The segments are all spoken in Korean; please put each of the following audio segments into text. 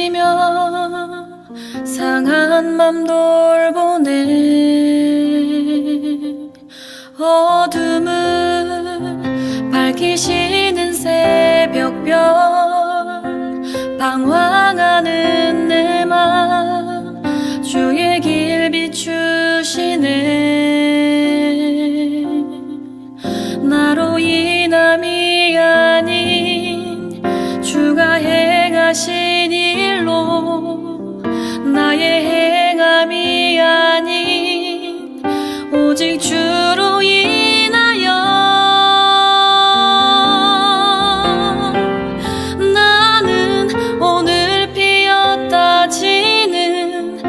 부딪히며 상한 맘 돌보네. 어둠을 밝히시는 새벽별, 방황하는 내 맘 주의 길 비추시네. 나로 인함이 아닌 주가 행하신 일로, 나의 행함이 아닌 오직 주로 인하여 나는 오늘 피었다 지는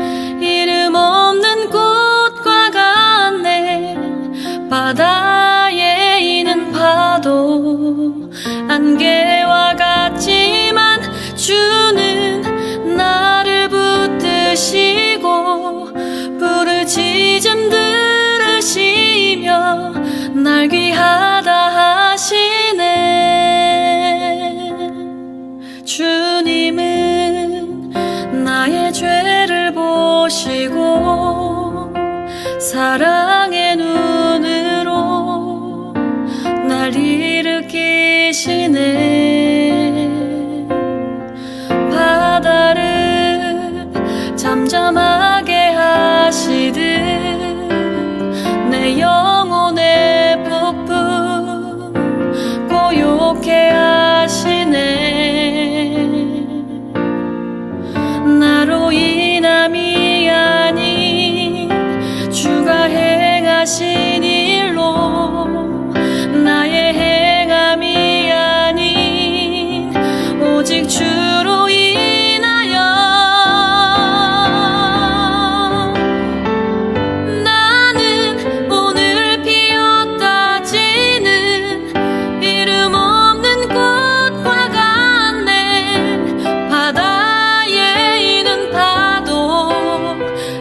이름 없는 꽃과 같네. 바다에 있는 파도 안개와 같지만 주는 나를 붙드시고 부르짖음 들으시며 날 귀하다 하시네. 주님은 나의 죄를 보시고 사랑의 눈으로 날 일으키시네. 바다를 잠잠하게 하시듯 내 영혼의 폭풍 고요케 하시네. 나로 인함이 아닌 주가 행하신 일로, 나의 행함이 아닌 오직 주로 인하여 나는 오늘 피었다 지는 이름 없는 꽃과 같네. 바다에 있는 파도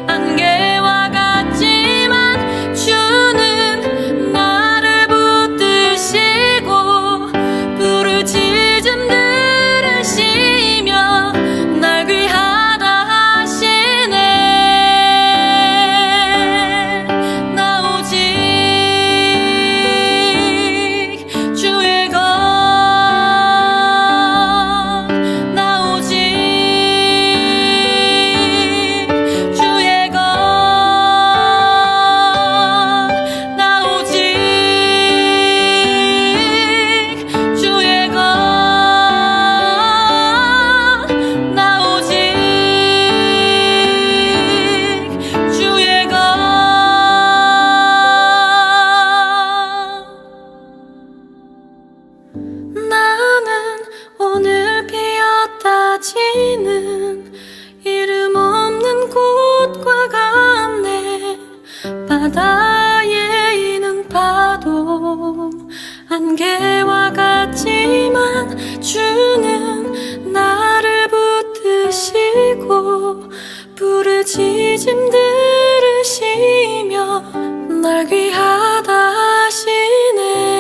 안개와 같지만 주는 나를 붙드시고 부르짖음 들으시며 날 귀하다 하시네. 나 오직 주의 것, 나 오직 주의 것, 나 오직 주의 것, 나 오직 주의 것. 나는 오늘 피었다 지는 이름 없는 꽃과 같네. 바다에 있는 파도 안개와 같지만 주는 나를 붙드시고 부르짖음 들으시며 날 귀하다 하시네.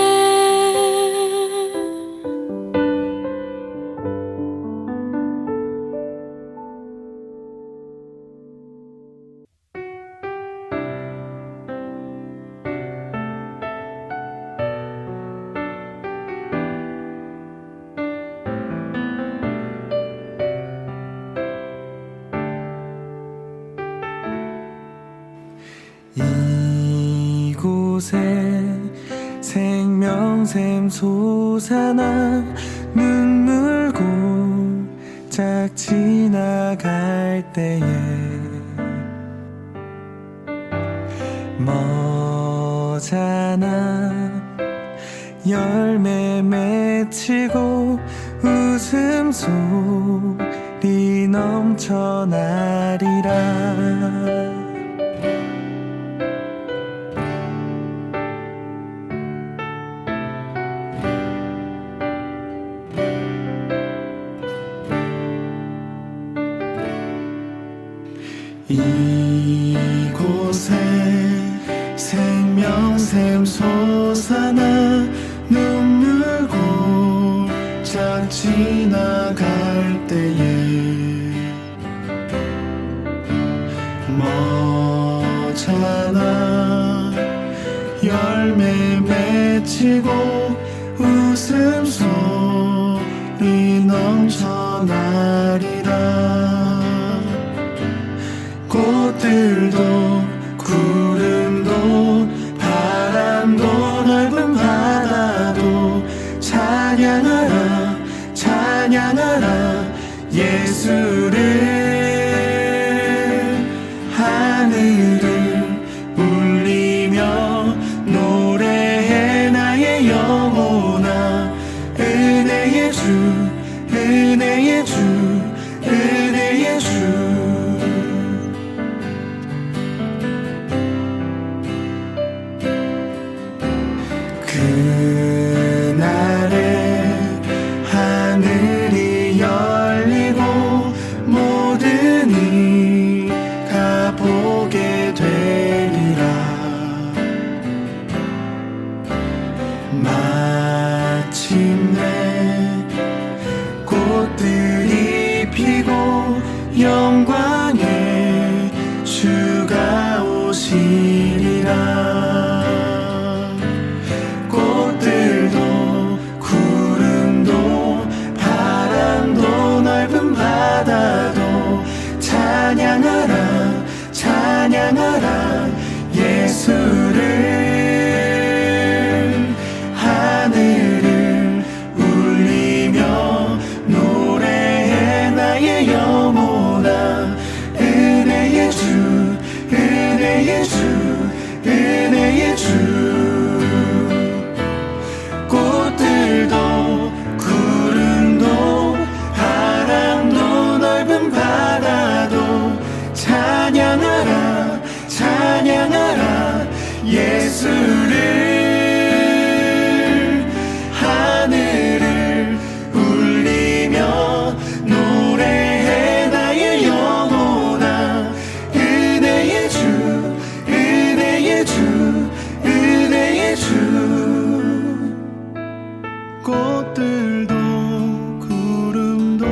이곳에 생명샘 솟아나 눈물 골짝 지나갈 때에 머잖아 열매 맺히고 웃음소리 넘쳐나리라. 이곳에 생명샘 솟아나 눈물 골짝 지나갈 때에 머잖아. 열매 맺히고 웃음소리 넘쳐나리라. 꽃들도 구름도 바람도 넓은 바다도 찬양하라 찬양하라 예수를. 하늘을 울리며 노래해 나의 영혼아. 은혜의 주 은혜의 주 은혜의 주. 그날에 하늘이 열리고 모든 이가 보게 되리라. 마침내 꽃들이 피고 영광의 주가 오시리라. 꽃들도 구름도 바람도 넓은 바다도 찬양하라 찬양하라 예수를. 하늘을 울리며 노래해 나의 영혼아. 은혜의 주 은혜의 주 은혜의 주. 꽃들도 구름도 바람도 넓은 바다도 찬양하라 찬양하라 예수를. 하늘을 울리며 노래해 나의 영혼아. 은혜의 주 은혜의 주 은혜의 주. 꽃들도 구름도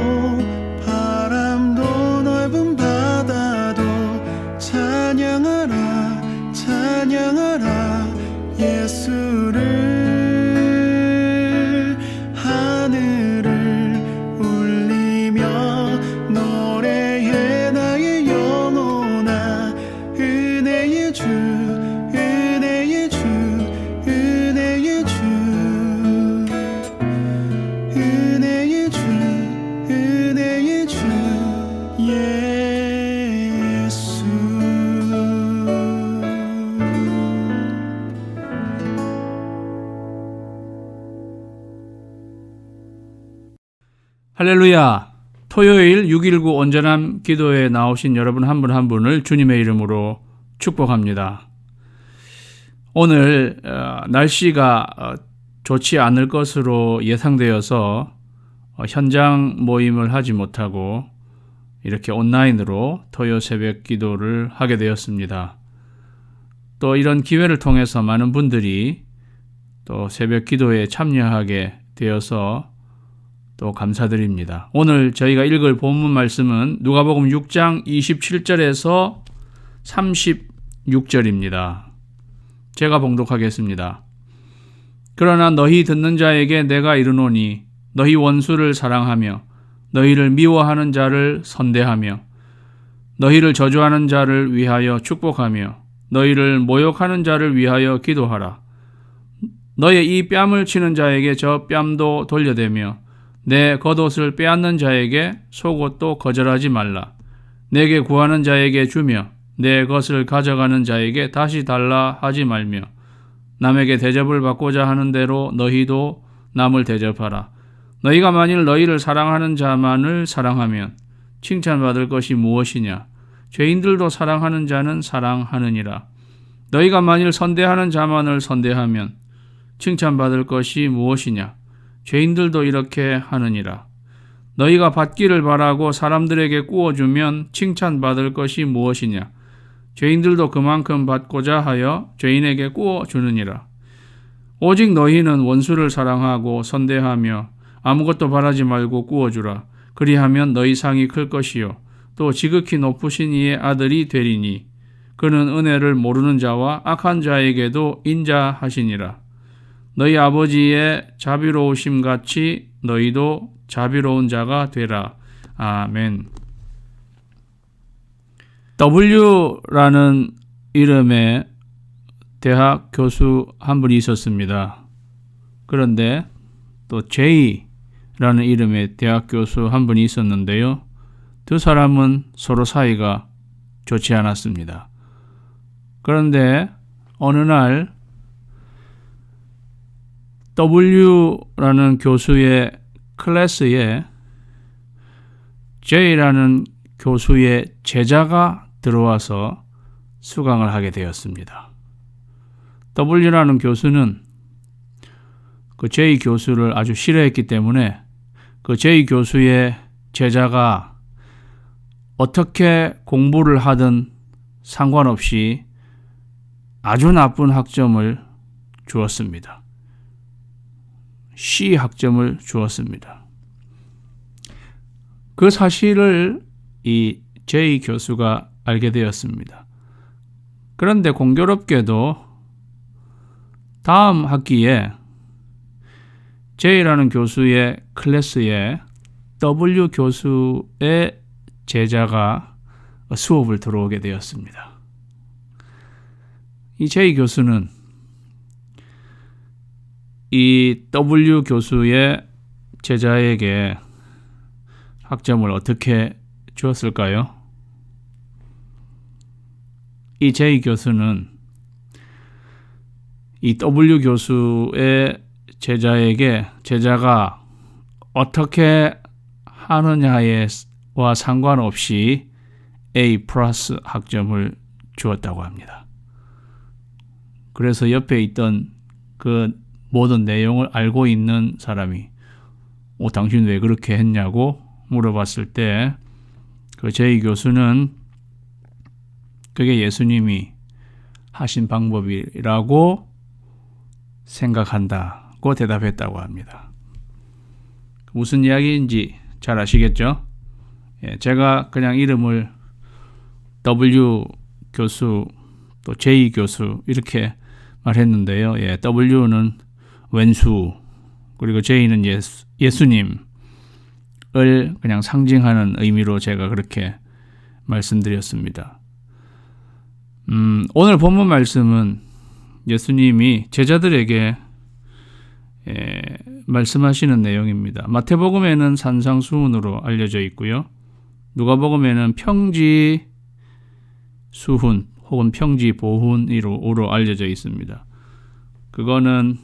바람도 넓은 바다도 찬양하라 찬양하라 예수를. 하늘을 울리며 노래해 나의 영혼아. 은혜의 주 은혜의 주 은혜의 주. 은혜의 주 은혜의 주 예수. 할렐루야. 토요일 6.19 온전함 기도에 나오신 여러분 한 분 한 분을 주님의 이름으로 축복합니다. 오늘 날씨가 좋지 않을 것으로 예상되어서 현장 모임을 하지 못하고 이렇게 온라인으로 토요 새벽 기도를 하게 되었습니다. 또 이런 기회를 통해서 많은 분들이 또 새벽 기도에 참여하게 되어서 또 감사드립니다. 오늘 저희가 읽을 본문 말씀은 누가복음 6장 27절에서 36절입니다. 제가 봉독하겠습니다. 그러나 너희 듣는 자에게 내가 이르노니 너희 원수를 사랑하며 너희를 미워하는 자를 선대하며 너희를 저주하는 자를 위하여 축복하며 너희를 모욕하는 자를 위하여 기도하라. 너의 이 뺨을 치는 자에게 저 뺨도 돌려대며 내 겉옷을 빼앗는 자에게 속옷도 거절하지 말라. 내게 구하는 자에게 주며 내 것을 가져가는 자에게 다시 달라 하지 말며 남에게 대접을 받고자 하는 대로 너희도 남을 대접하라. 너희가 만일 너희를 사랑하는 자만을 사랑하면 칭찬받을 것이 무엇이냐? 죄인들도 사랑하는 자는 사랑하느니라. 너희가 만일 선대하는 자만을 선대하면 칭찬받을 것이 무엇이냐? 죄인들도 이렇게 하느니라. 너희가 받기를 바라고 사람들에게 꾸어주면 칭찬받을 것이 무엇이냐? 죄인들도 그만큼 받고자 하여 죄인에게 꾸어주느니라. 오직 너희는 원수를 사랑하고 선대하며 아무것도 바라지 말고 꾸어주라. 그리하면 너희 상이 클 것이요 또 지극히 높으신 이의 아들이 되리니 그는 은혜를 모르는 자와 악한 자에게도 인자하시니라. 너희 아버지의 자비로우심 같이 너희도 자비로운 자가 되라. 아멘. W라는 이름의 대학 교수 한 분이 있었습니다. 그런데 또 J라는 이름의 대학 교수 한 분이 있었는데요. 두 사람은 서로 사이가 좋지 않았습니다. 그런데 어느 날 W라는 교수의 클래스에 J라는 교수의 제자가 들어와서 수강을 하게 되었습니다. W라는 교수는 그 J 교수를 아주 싫어했기 때문에 그 J 교수의 제자가 어떻게 공부를 하든 상관없이 아주 나쁜 학점을 주었습니다. C 학점을 주었습니다. 그 사실을 이 J 교수가 알게 되었습니다. 그런데 공교롭게도 다음 학기에 J라는 교수의 클래스에 W 교수의 제자가 수업을 들어오게 되었습니다. 이 J 교수는 이 W 교수의 제자에게 학점을 어떻게 주었을까요? 이 J 교수는 이 W 교수의 제자가 어떻게 하느냐와 상관없이 A 플러스 학점을 주었다고 합니다. 그래서 옆에 있던 그 모든 내용을 알고 있는 사람이 당신 왜 그렇게 했냐고 물어봤을 때 그 J 교수는 그게 예수님이 하신 방법이라고 생각한다고 대답했다고 합니다. 무슨 이야기인지 잘 아시겠죠? 제가 그냥 이름을 W 교수 또 J 교수 이렇게 말했는데요. W는 왼수 그리고 J는 예수님을 그냥 상징하는 의미로 제가 그렇게 말씀드렸습니다. 오늘 본문 말씀은 예수님이 제자들에게 말씀하시는 내용입니다. 마태복음에는 산상수훈으로 알려져 있고요. 누가복음에는 평지수훈 혹은 평지보훈으로 알려져 있습니다. 그거는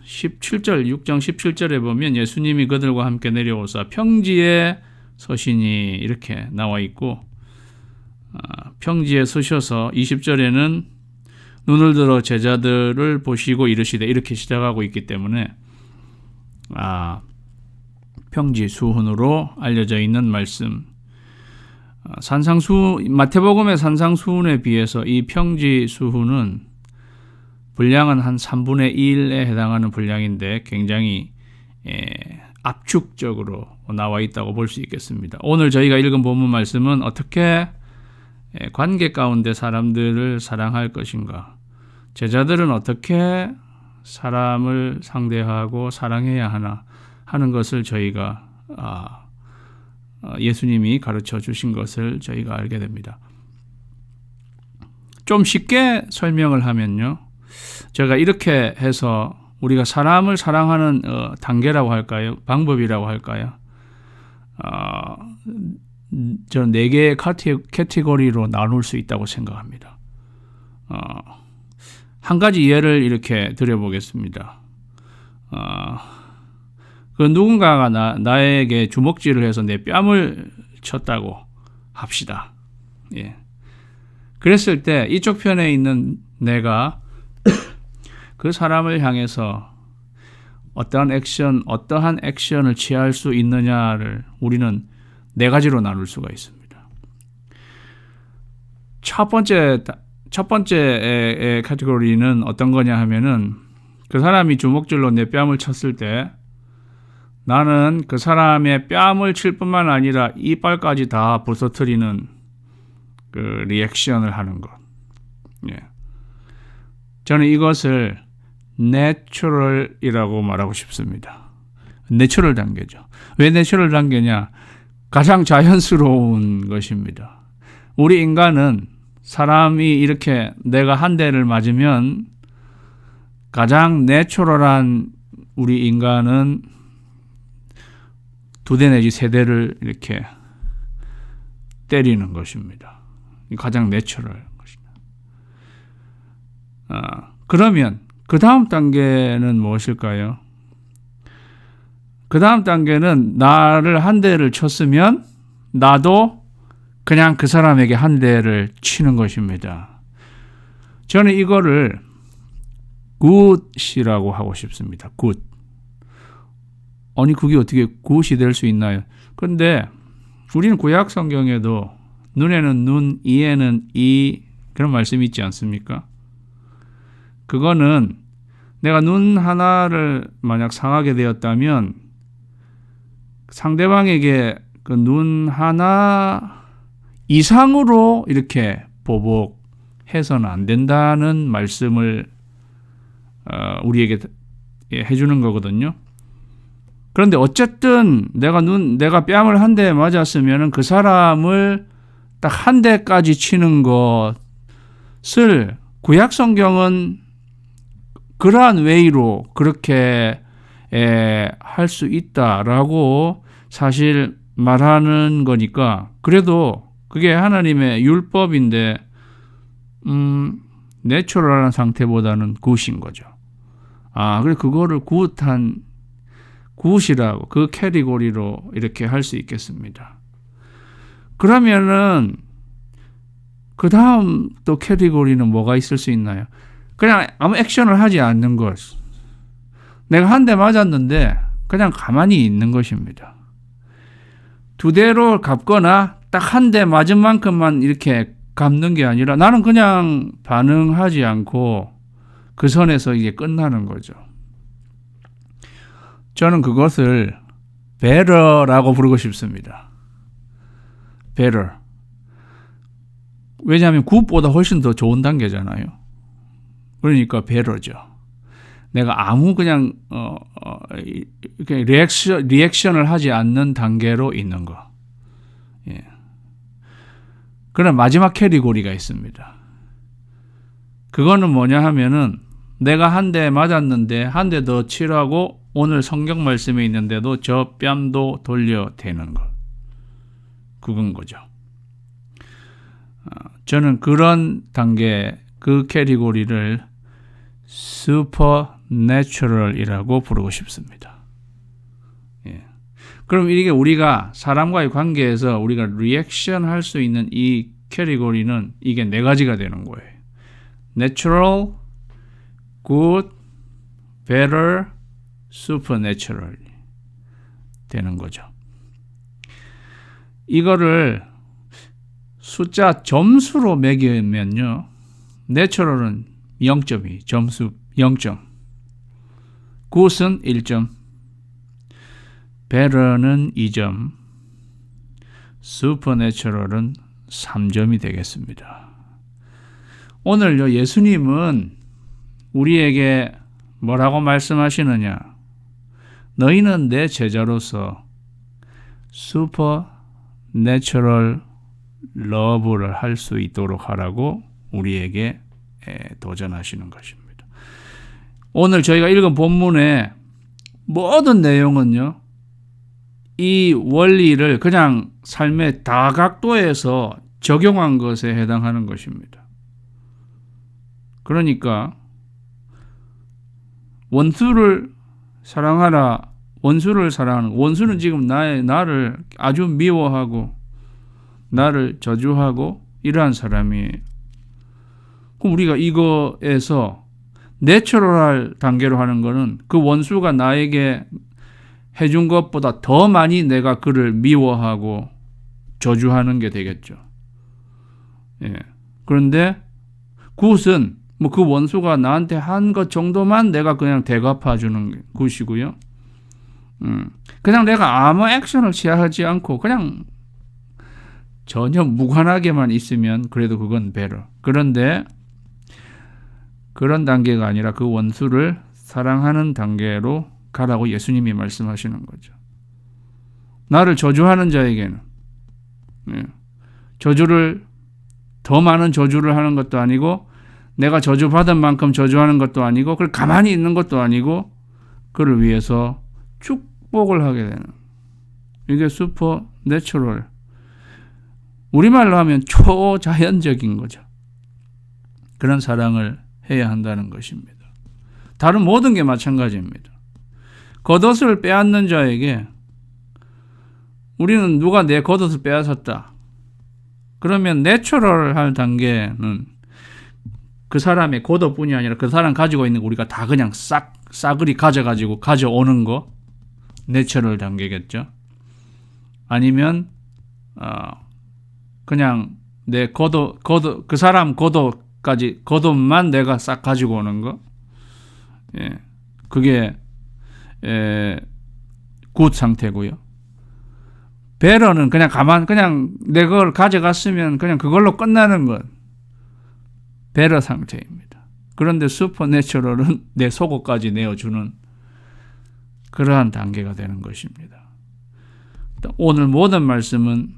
6장 17절에 보면 예수님이 그들과 함께 내려오사 평지에 서시니 이렇게 나와 있고 평지에 서셔서 20절에는 눈을 들어 제자들을 보시고 이르시되 이렇게 시작하고 있기 때문에 평지수훈으로 알려져 있는 말씀. 마태복음의 산상수훈에 비해서 이 평지수훈은 분량은 한 3분의 1에 해당하는 분량인데 굉장히 압축적으로 나와 있다고 볼 수 있겠습니다. 오늘 저희가 읽은 본문 말씀은 어떻게 관계 가운데 사람들을 사랑할 것인가, 제자들은 어떻게 사람을 상대하고 사랑해야 하나 하는 것을 저희가 예수님이 가르쳐 주신 것을 저희가 알게 됩니다. 좀 쉽게 설명을 하면요, 제가 이렇게 해서 우리가 사람을 사랑하는 단계라고 할까요? 방법이라고 할까요? 저는 4개의 카테고리로 나눌 수 있다고 생각합니다. 한 가지 예를 이렇게 드려보겠습니다. 그 누군가가 나에게 주먹질을 해서 내 뺨을 쳤다고 합시다. 그랬을 때 이쪽 편에 있는 내가 그 사람을 향해서 어떠한 액션을 취할 수 있느냐를 우리는 4가지로 나눌 수가 있습니다. 첫 번째의 카테고리는 어떤 거냐 하면은 그 사람이 주먹질로 내 뺨을 쳤을 때 나는 그 사람의 뺨을 칠 뿐만 아니라 이빨까지 다 부서뜨리는 그 리액션을 하는 것. 예. 저는 이것을 내추럴이라고 말하고 싶습니다. 내추럴 단계죠. 왜 내추럴 단계냐? 가장 자연스러운 것입니다. 우리 인간은 사람이 이렇게 내가 한 대를 맞으면 가장 내추럴한 우리 인간은 2대 내지 3대를 이렇게 때리는 것입니다. 가장 내추럴 것입니다. 그러면 그 다음 단계는 무엇일까요? 그 다음 단계는 나를 한 대를 쳤으면 나도 그냥 그 사람에게 한 대를 치는 것입니다. 저는 이거를 굿이라고 하고 싶습니다. 굿. 아니 그게 어떻게 굿이 될 수 있나요? 그런데 우리는 구약 성경에도 눈에는 눈, 이에는 이 그런 말씀이 있지 않습니까? 그거는 내가 눈 하나를 만약 상하게 되었다면 상대방에게 그 눈 하나 이상으로 이렇게 보복해서는 안 된다는 말씀을 우리에게 해주는 거거든요. 그런데 어쨌든 내가 뺨을 한 대 맞았으면 그 사람을 딱 한 대까지 치는 것을 구약 성경은 그러한 웨이로 그렇게 할 수 있다라고 사실 말하는 거니까 그래도 그게 하나님의 율법인데 내추럴한 상태보다는 굿인 거죠. 그래서 그거를 굿이라고 그 캐리고리로 이렇게 할 수 있겠습니다. 그러면은 그 다음 또 캐리고리는 뭐가 있을 수 있나요? 그냥 아무 액션을 하지 않는 것. 내가 한 대 맞았는데 그냥 가만히 있는 것입니다. 2대로 갚거나 딱 한 대 맞은 만큼만 이렇게 갚는 게 아니라 나는 그냥 반응하지 않고 그 선에서 이게 끝나는 거죠. 저는 그것을 better라고 부르고 싶습니다. better. 왜냐하면 굿보다 훨씬 더 좋은 단계잖아요. 그러니까 better죠. 내가 아무 그냥 이렇게 리액션을 하지 않는 단계로 있는 거. 예. 그러나 마지막 캐리고리가 있습니다. 그거는 뭐냐 하면은 내가 한 대 맞았는데 한 대 더 치라고 오늘 성경 말씀에 있는데도 저 뺨도 돌려대는 것. 그건 거죠. 저는 그런 단계, 그 캐리고리를 슈퍼내추럴이라고 부르고 싶습니다. 예. 그럼 이게 우리가 사람과의 관계에서 우리가 리액션 할 수 있는 이 캐리고리는 이게 4가지가 되는 거예요. Natural, Good, Better, Supernatural 되는 거죠. 이거를 숫자 점수로 매기면요. Natural은 0점이 점수 0점. Good은 1점. Better는 2점. Supernatural은 3점이 되겠습니다. 오늘요 예수님은 우리에게 뭐라고 말씀하시느냐? 너희는 내 제자로서 슈퍼내추럴 러브를 할 수 있도록 하라고 우리에게 도전하시는 것입니다. 오늘 저희가 읽은 본문의 모든 내용은요, 이 원리를 그냥 삶의 다각도에서 적용한 것에 해당하는 것입니다. 그러니까 원수를 사랑하라. 원수를 사랑하는, 원수는 지금 나를 아주 미워하고 나를 저주하고 이러한 사람이에요. 그럼 우리가 이거에서 내추럴할 단계로 하는 거는 그 원수가 나에게 해준 것보다 더 많이 내가 그를 미워하고 저주하는 게 되겠죠. 예. 그런데 굿은 뭐 그 원수가 나한테 한 것 정도만 내가 그냥 대갚아 주는 굿이고요. 그냥 내가 아무 액션을 취하지 않고 그냥 전혀 무관하게만 있으면 그래도 그건 배려. 그런데 그런 단계가 아니라 그 원수를 사랑하는 단계로 가라고 예수님이 말씀하시는 거죠. 나를 저주하는 자에게는 저주를 더 많은 저주를 하는 것도 아니고 내가 저주받은 만큼 저주하는 것도 아니고 그걸 가만히 있는 것도 아니고 그를 위해서 축복을 하게 되는 이게 슈퍼 내추럴 우리말로 하면 초자연적인 거죠. 그런 사랑을 해야 한다는 것입니다. 다른 모든 게 마찬가지입니다. 겉옷을 빼앗는 자에게 우리는 누가 내 겉옷을 빼앗았다. 그러면 내추럴할 단계는 그 사람의 겉옷뿐이 아니라 그 사람 가지고 있는 거 우리가 다 그냥 싸그리 가져가지고 가져오는 거 내추럴 단계겠죠. 아니면 그냥 내 겉옷 그 사람 겉옷만 내가 싹 가지고 오는 거. 예. 그게 굿 상태고요. 배려는 그냥 내 걸 가져갔으면 그냥 그걸로 끝나는 것. 배려 상태입니다. 그런데 슈퍼내추럴은 내 속옷까지 내어주는 그러한 단계가 되는 것입니다. 오늘 모든 말씀은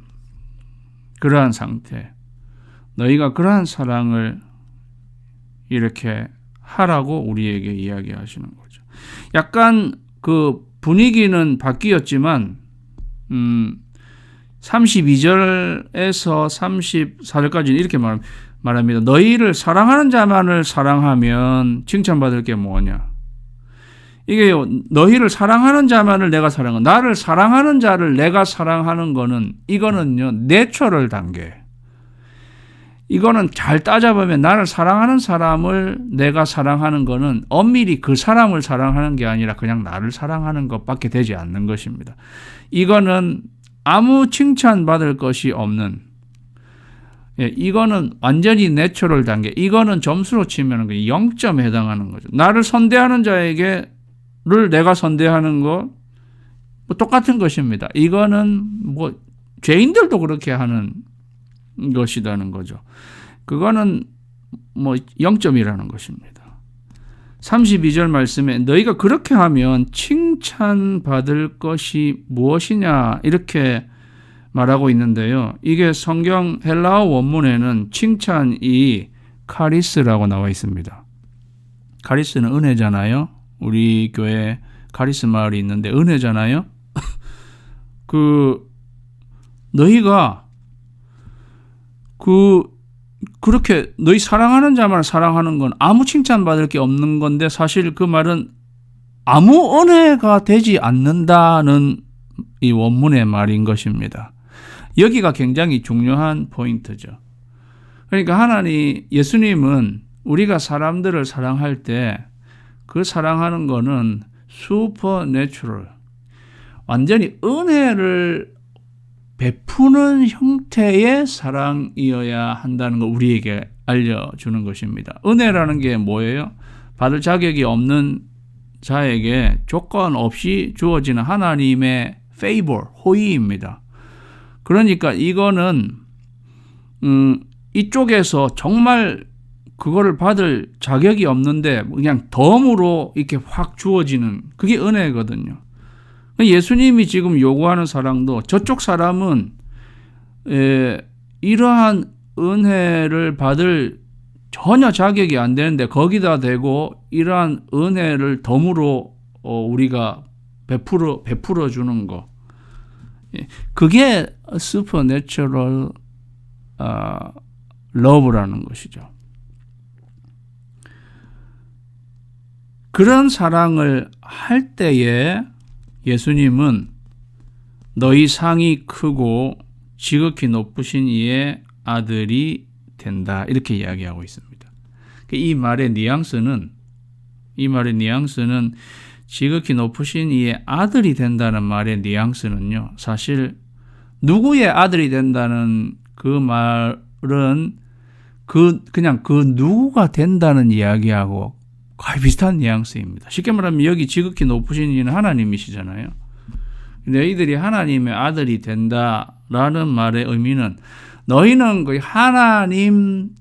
그러한 상태. 너희가 그러한 사랑을 이렇게 하라고 우리에게 이야기하시는 거죠. 약간 그 분위기는 바뀌었지만 32절에서 34절까지는 이렇게 말합니다. 너희를 사랑하는 자만을 사랑하면 칭찬받을 게 뭐냐? 이게 너희를 사랑하는 자만을 내가 사랑하는 나를 사랑하는 자를 내가 사랑하는 거는 이거는요 내추럴 단계. 이거는 잘 따져보면 나를 사랑하는 사람을 내가 사랑하는 거는 엄밀히 그 사람을 사랑하는 게 아니라 그냥 나를 사랑하는 것밖에 되지 않는 것입니다. 이거는 아무 칭찬받을 것이 없는 이거는 완전히 내추럴 단계. 이거는 점수로 치면 0점에 해당하는 거죠. 나를 선대하는 자에게를 내가 선대하는 거 똑같은 것입니다. 이거는 죄인들도 그렇게 하는 것이라는 거죠. 그거는 0점이라는 것입니다. 32절 말씀에 너희가 그렇게 하면 칭찬받을 것이 무엇이냐 이렇게 말하고 있는데요. 이게 성경 헬라어 원문에는 칭찬이 카리스라고 나와 있습니다. 카리스는 은혜잖아요. 우리 교회 카리스 마을이 있는데 은혜잖아요. 너희가 그렇게 너희 사랑하는 자만 사랑하는 건 아무 칭찬받을 게 없는 건데 사실 그 말은 아무 은혜가 되지 않는다는 이 원문의 말인 것입니다. 여기가 굉장히 중요한 포인트죠. 그러니까 예수님은 우리가 사람들을 사랑할 때 그 사랑하는 거는 슈퍼내추럴, 완전히 은혜를 베푸는 형태의 사랑이어야 한다는 걸 우리에게 알려주는 것입니다. 은혜라는 게 뭐예요? 받을 자격이 없는 자에게 조건 없이 주어지는 하나님의 favor, 호의입니다. 그러니까 이거는 이쪽에서 정말 그거를 받을 자격이 없는데 그냥 덤으로 이렇게 확 주어지는 그게 은혜거든요. 예수님이 지금 요구하는 사랑도 저쪽 사람은 이러한 은혜를 받을 전혀 자격이 안 되는데 거기다 대고 이러한 은혜를 덤으로 우리가 베풀어 주는 거. 그게 슈퍼내추럴 러브라는 것이죠. 그런 사랑을 할 때에 예수님은 너희 상이 크고 지극히 높으신 이의 아들이 된다 이렇게 이야기하고 있습니다. 이 말의 뉘앙스는 지극히 높으신 이의 아들이 된다는 말의 뉘앙스는요. 사실 누구의 아들이 된다는 그 말은 그냥 그 누구가 된다는 이야기하고 거의 비슷한 뉘앙스입니다. 쉽게 말하면 여기 지극히 높으신 이는 하나님이시잖아요. 너희들이 하나님의 아들이 된다라는 말의 의미는 너희는 거의 하나님처럼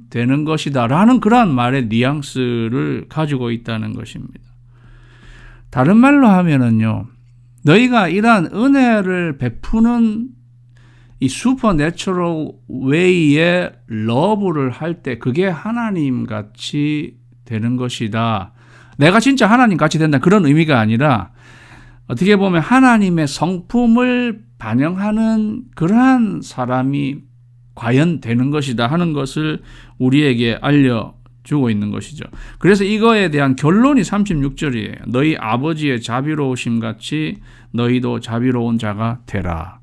되는 것이다 라는 그러한 말의 뉘앙스를 가지고 있다는 것입니다. 다른 말로 하면은요, 너희가 이러한 은혜를 베푸는 이 슈퍼내추럴 웨이의 러브를 할 때 그게 하나님 같이 되는 것이다. 내가 진짜 하나님 같이 된다 그런 의미가 아니라 어떻게 보면 하나님의 성품을 반영하는 그러한 사람이 과연 되는 것이다 하는 것을 우리에게 알려주고 있는 것이죠. 그래서 이거에 대한 결론이 36절이에요. 너희 아버지의 자비로우심 같이 너희도 자비로운 자가 되라.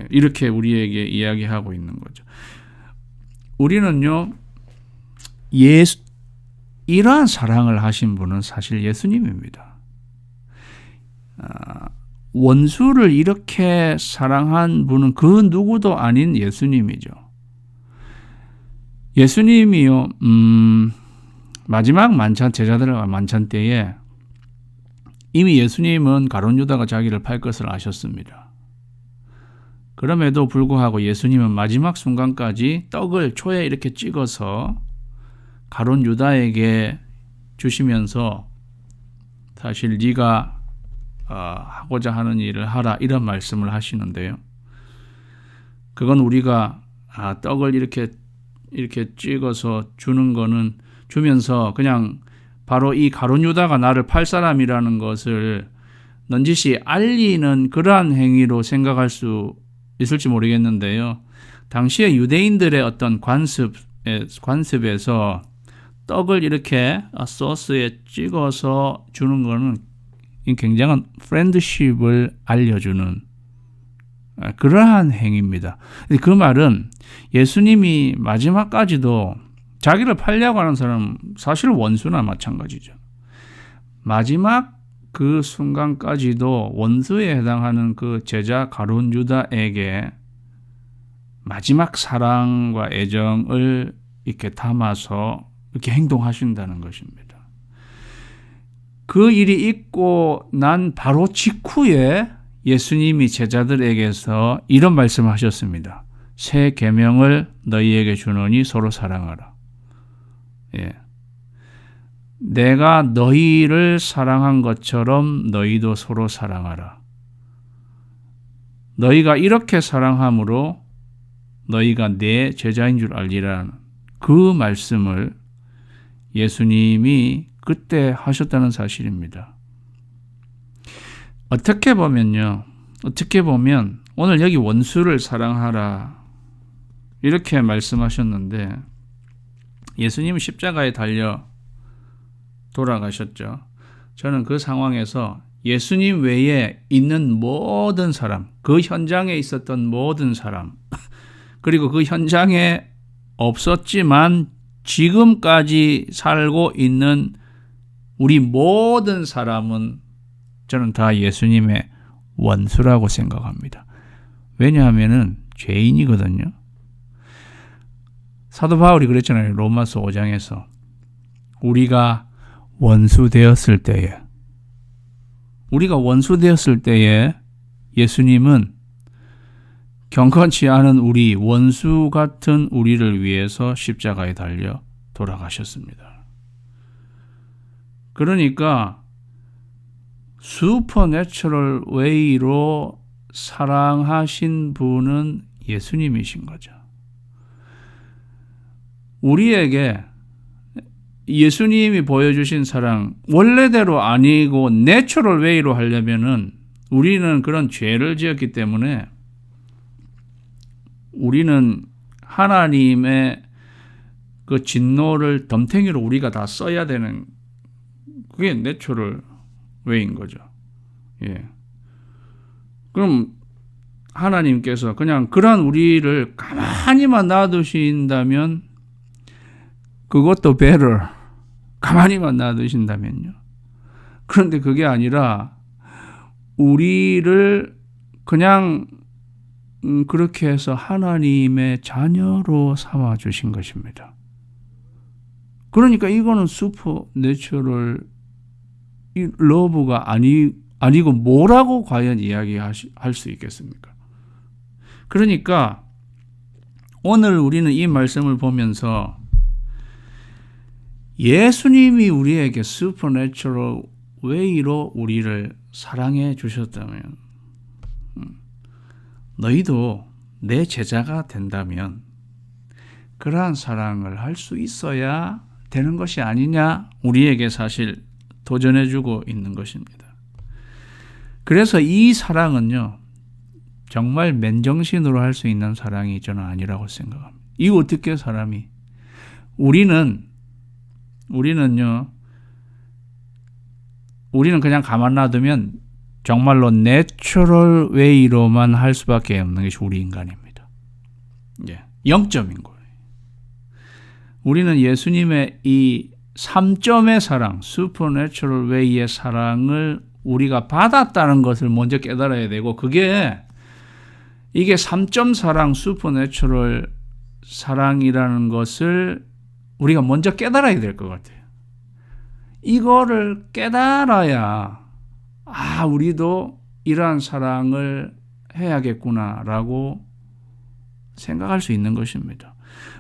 이렇게 우리에게 이야기하고 있는 거죠. 우리는요, 이러한 사랑을 하신 분은 사실 예수님입니다. 원수를 이렇게 사랑한 분은 그 누구도 아닌 예수님이죠. 예수님이요, 마지막 만찬, 제자들의 만찬 때에 이미 예수님은 가룟 유다가 자기를 팔 것을 아셨습니다. 그럼에도 불구하고 예수님은 마지막 순간까지 떡을 초에 이렇게 찍어서 가룟 유다에게 주시면서 사실 네가 하고자 하는 일을 하라 이런 말씀을 하시는데요. 그건 우리가 떡을 이렇게 찍어서 주는 거는 주면서 그냥 바로 이 가룟 유다가 나를 팔 사람이라는 것을 넌지시 알리는 그러한 행위로 생각할 수 있을지 모르겠는데요. 당시에 유대인들의 어떤 관습에서 떡을 이렇게 소스에 찍어서 주는 거는 굉장한 프렌드십을 알려주는 그러한 행위입니다. 그 말은 예수님이 마지막까지도 자기를 팔려고 하는 사람은 사실 원수나 마찬가지죠. 마지막 그 순간까지도 원수에 해당하는 그 제자 가룟 유다에게 마지막 사랑과 애정을 이렇게 담아서 이렇게 행동하신다는 것입니다. 그 일이 있고 난 바로 직후에 예수님이 제자들에게서 이런 말씀을 하셨습니다. 새 계명을 너희에게 주노니 서로 사랑하라. 내가 너희를 사랑한 것처럼 너희도 서로 사랑하라. 너희가 이렇게 사랑함으로 너희가 내 제자인 줄 알리라는 그 말씀을 예수님이 그때 하셨다는 사실입니다. 어떻게 보면 오늘 여기 원수를 사랑하라 이렇게 말씀하셨는데 예수님은 십자가에 달려 돌아가셨죠. 저는 그 상황에서 예수님 외에 있는 모든 사람, 그 현장에 있었던 모든 사람, 그리고 그 현장에 없었지만 지금까지 살고 있는 우리 모든 사람은 저는 다 예수님의 원수라고 생각합니다. 왜냐하면 죄인이거든요. 사도 바울이 그랬잖아요. 로마서 5장에서 우리가 원수 되었을 때에 예수님은 경건치 않은 우리 원수 같은 우리를 위해서 십자가에 달려 돌아가셨습니다. 그러니까 슈퍼내추럴 웨이로 사랑하신 분은 예수님이신 거죠. 우리에게 예수님이 보여주신 사랑, 원래대로 아니고 내추럴 웨이로 하려면은 우리는 그런 죄를 지었기 때문에 우리는 하나님의 그 진노를 덤탱이로 우리가 다 써야 되는 그게 내추럴 웨이인 거죠. 그럼 하나님께서 그냥 그런 우리를 가만히만 놔두신다면 그것도 better. 가만히만 놔두신다면요. 그런데 그게 아니라 우리를 그냥 그렇게 해서 하나님의 자녀로 삼아 주신 것입니다. 그러니까 이거는 슈퍼내추럴 러브가 아니고 뭐라고 과연 이야기할 수 있겠습니까? 그러니까 오늘 우리는 이 말씀을 보면서 예수님이 우리에게 슈퍼내추럴 웨이로 우리를 사랑해 주셨다면 너희도 내 제자가 된다면 그러한 사랑을 할 수 있어야 되는 것이 아니냐, 우리에게 사실 도전해주고 있는 것입니다. 그래서 이 사랑은요, 정말 맨정신으로 할 수 있는 사랑이 저는 아니라고 생각합니다. 이거 어떻게 사람이, 우리는 그냥 가만 놔두면 정말로 내추럴 웨이로만 할 수밖에 없는 것이 우리 인간입니다. 예, 0점인 거예요. 우리는 예수님의 이 3점의 사랑, 슈퍼내추럴 웨이의 사랑을 우리가 받았다는 것을 먼저 깨달아야 되고, 이게 3점 사랑, 슈퍼내추럴 사랑이라는 것을 우리가 먼저 깨달아야 될 것 같아요. 이거를 깨달아야 우리도 이러한 사랑을 해야겠구나라고 생각할 수 있는 것입니다.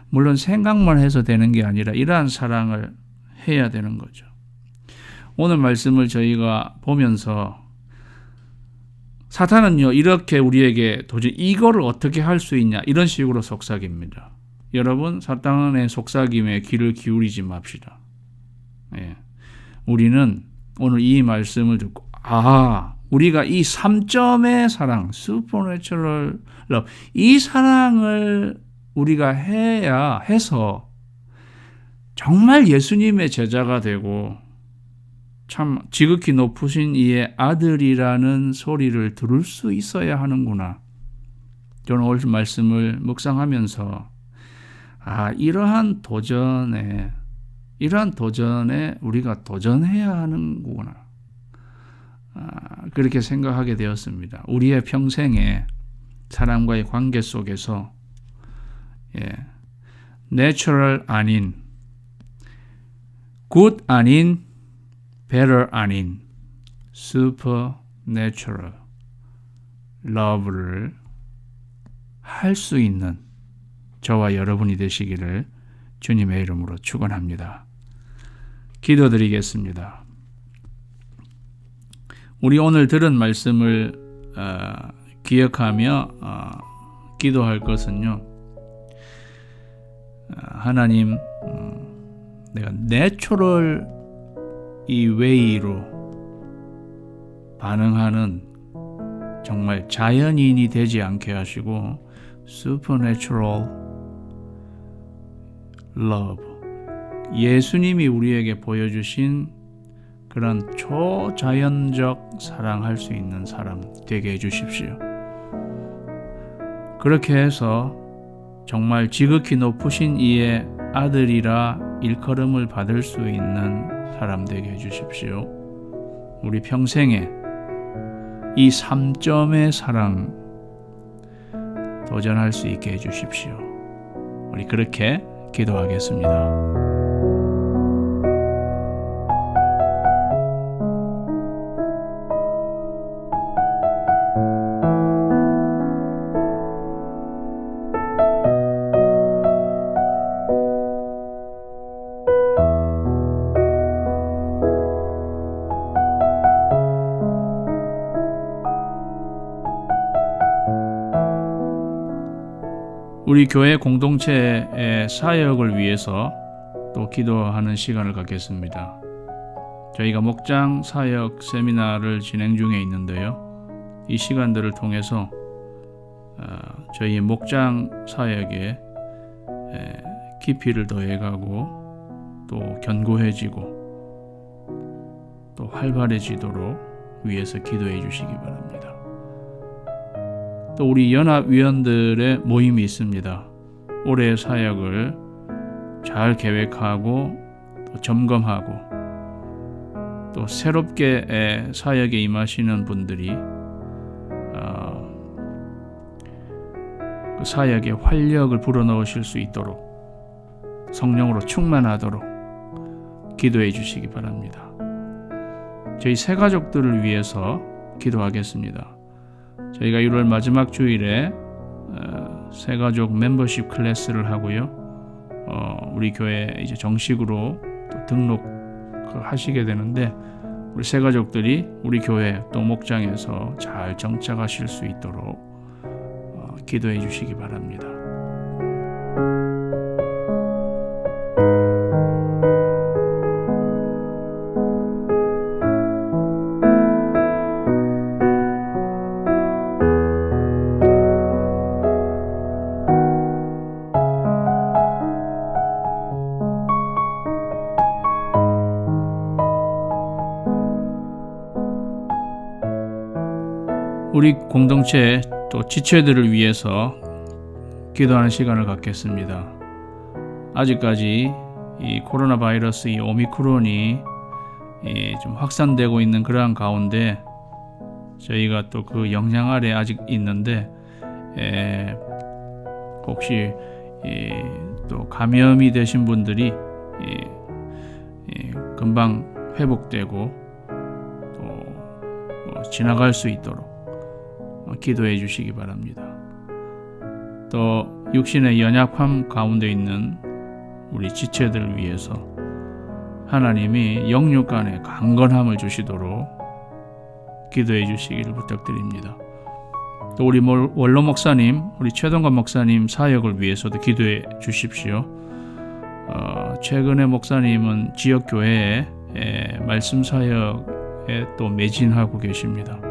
물론 생각만 해서 되는 게 아니라 이러한 사랑을 해야 되는 거죠. 오늘 말씀을 저희가 보면서 사탄은요, 이렇게 우리에게 도저히 이거를 어떻게 할 수 있냐, 이런 식으로 속삭입니다. 여러분, 사탄의 속삭임에 귀를 기울이지 맙시다. 예. 우리는 오늘 이 말씀을 듣고 우리가 이 3점의 사랑, 슈퍼내추럴 러브, 이 사랑을 우리가 해서 정말 예수님의 제자가 되고 참 지극히 높으신 이의 아들이라는 소리를 들을 수 있어야 하는구나. 저는 오늘 말씀을 묵상하면서 이러한 도전에 우리가 도전해야 하는구나. 그렇게 생각하게 되었습니다. 우리의 평생에 사람과의 관계 속에서 내추럴 아닌, 굿 아닌, better 아닌 supernatural love를 할 수 있는 저와 여러분이 되시기를 주님의 이름으로 축원합니다. 기도드리겠습니다. 우리 오늘 들은 말씀을 기억하며 기도할 것은요, 하나님, 내가 내추럴 이 웨이로 반응하는 정말 자연인이 되지 않게 하시고 supernatural love, 예수님이 우리에게 보여주신 그런 초자연적 사랑할 수 있는 사람 되게 해주십시오. 그렇게 해서 정말 지극히 높으신 이의 아들이라 일컬음을 받을 수 있는 사람 되게 해주십시오. 우리 평생에 이 3점의 사랑 도전할 수 있게 해주십시오. 우리 그렇게 기도하겠습니다. 우리 교회 공동체의 사역을 위해서 또 기도하는 시간을 갖겠습니다. 저희가 목장 사역 세미나를 진행 중에 있는데요. 이 시간들을 통해서 저희 목장 사역에 깊이를 더해가고 또 견고해지고 또 활발해지도록 위해서 기도해 주시기 바랍니다. 또 우리 연합위원들의 모임이 있습니다. 올해의 사역을 잘 계획하고 또 점검하고 또 새롭게 사역에 임하시는 분들이 그 사역에 활력을 불어넣으실 수 있도록 성령으로 충만하도록 기도해 주시기 바랍니다. 저희 새 가족들을 위해서 기도하겠습니다. 저희가 1월 마지막 주일에 새 가족 멤버십 클래스를 하고요. 우리 교회 이제 정식으로 또 등록하시게 되는데 우리 새 가족들이 우리 교회 또 목장에서 잘 정착하실 수 있도록 기도해 주시기 바랍니다. 우리 공동체 또 지체들을 위해서 기도하는 시간을 갖겠습니다. 아직까지 이 코로나 바이러스 이 오미크론이 좀 확산되고 있는 그러한 가운데 저희가 또 그 영향 아래 아직 있는데 혹시 또 감염이 되신 분들이 금방 회복되고 또 지나갈 수 있도록 기도해 주시기 바랍니다. 또 육신의 연약함 가운데 있는 우리 지체들을 위해서 하나님이 영육 간의 강건함을 주시도록 기도해 주시기를 부탁드립니다. 또 우리 원로 목사님, 우리 최동관 목사님 사역을 위해서도 기도해 주십시오. 최근에 목사님은 지역 교회에 말씀 사역에 또 매진하고 계십니다.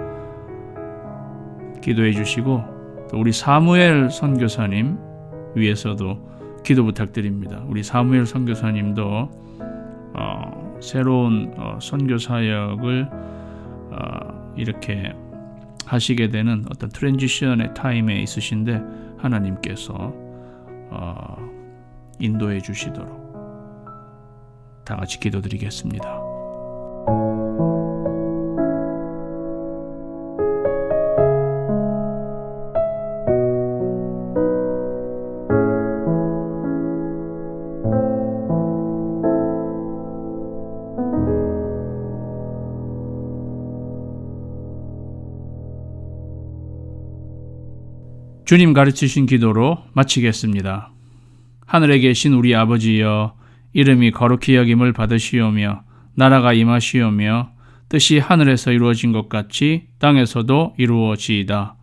기도해 주시고 또 우리 사무엘 선교사님 위해서도 기도 부탁드립니다. 우리 사무엘 선교사님도 새로운 선교 사역을 이렇게 하시게 되는 어떤 트랜지션의 타임에 있으신데 하나님께서 인도해 주시도록 다 같이 기도드리겠습니다. 주님 가르치신 기도로 마치겠습니다. 하늘에 계신 우리 아버지여, 이름이 거룩히 여김을 받으시오며 나라가 임하시오며 뜻이 하늘에서 이루어진 것 같이 땅에서도 이루어지이다.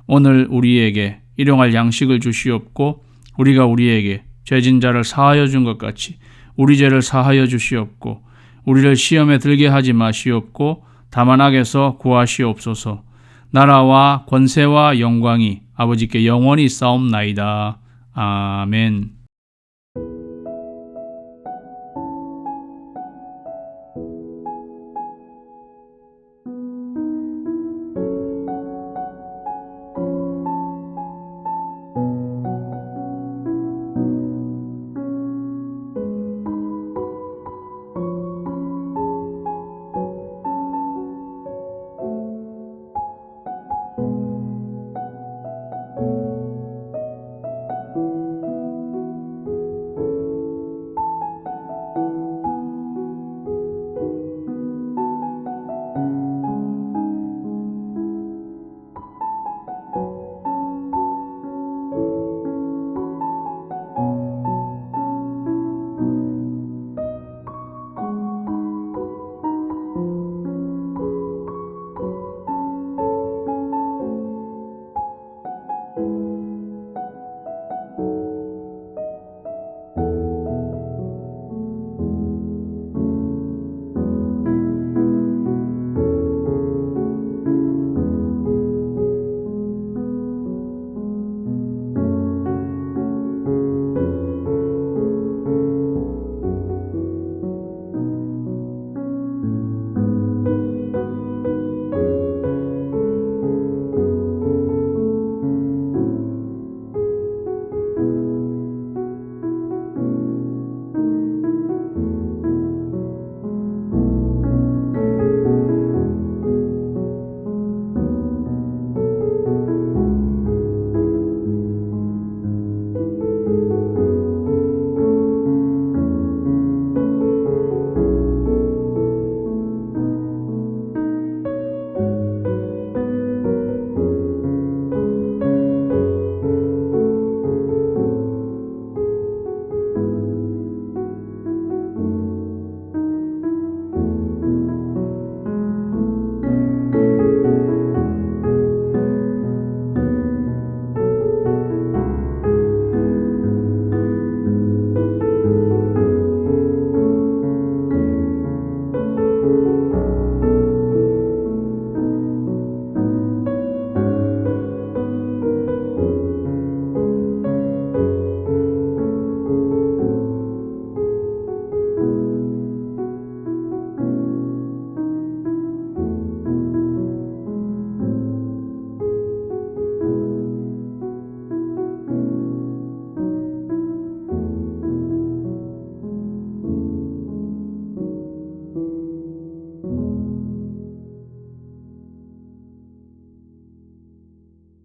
오늘 우리에게 일용할 양식을 주시옵고 우리가 우리에게 죄진 자를 사하여 준 것 같이 우리 죄를 사하여 주시옵고 우리를 시험에 들게 하지 마시옵고 다만 악에서 구하시옵소서. 나라와 권세와 영광이 아버지께 영원히 싸움나이다. 아멘.